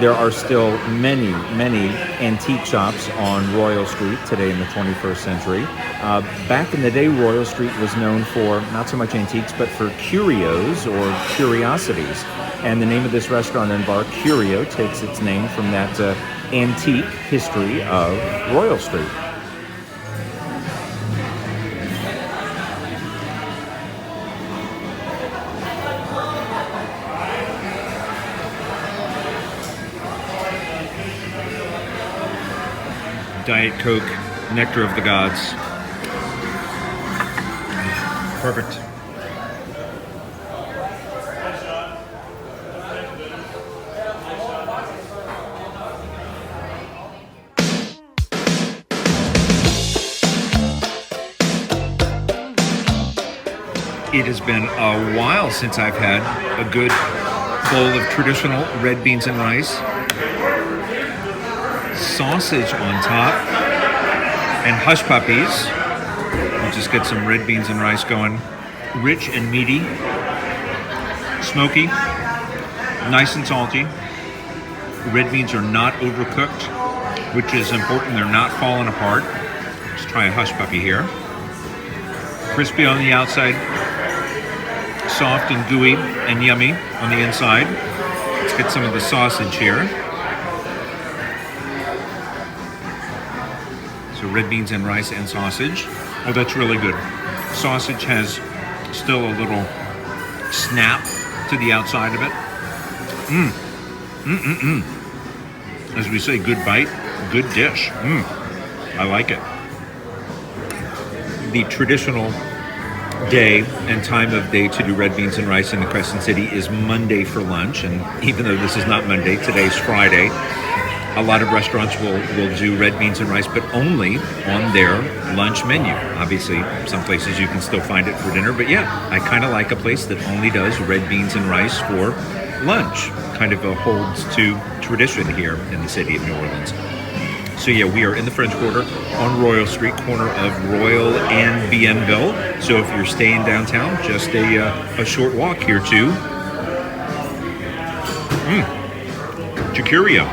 there are still many, many antique shops on Royal Street today in the 21st century. Back in the day, Royal Street was known for not so much antiques, but for curios or curiosities. And the name of this restaurant and bar, Curio, takes its name from that antique history of Royal Street. Diet Coke, nectar of the gods. Perfect. It has been a while since I've had a good bowl of traditional red beans and rice, sausage on top, and Hush Puppies. We'll just get some red beans and rice going. Rich and meaty, smoky, nice and salty. Red beans are not overcooked, which is important. They're not falling apart. Let's try a Hush Puppy here. Crispy on the outside, soft and gooey and yummy on the inside. Let's get some of the sausage here. So red beans and rice and sausage. Oh, that's really good. Sausage has still a little snap to the outside of it. As we say, good bite, good dish. I like it. The traditional day and time of day to do red beans and rice in the Crescent City is Monday for lunch. And even though this is not Monday, today's Friday, a lot of restaurants will do red beans and rice, but only on their lunch menu. Obviously, some places you can still find it for dinner, but yeah, I kind of like a place that only does red beans and rice for lunch. Kind of holds to tradition here in the city of New Orleans. So yeah, we are in the French Quarter on Royal Street, corner of Royal and Bienville. So if you're staying downtown, just a short walk here to Curio.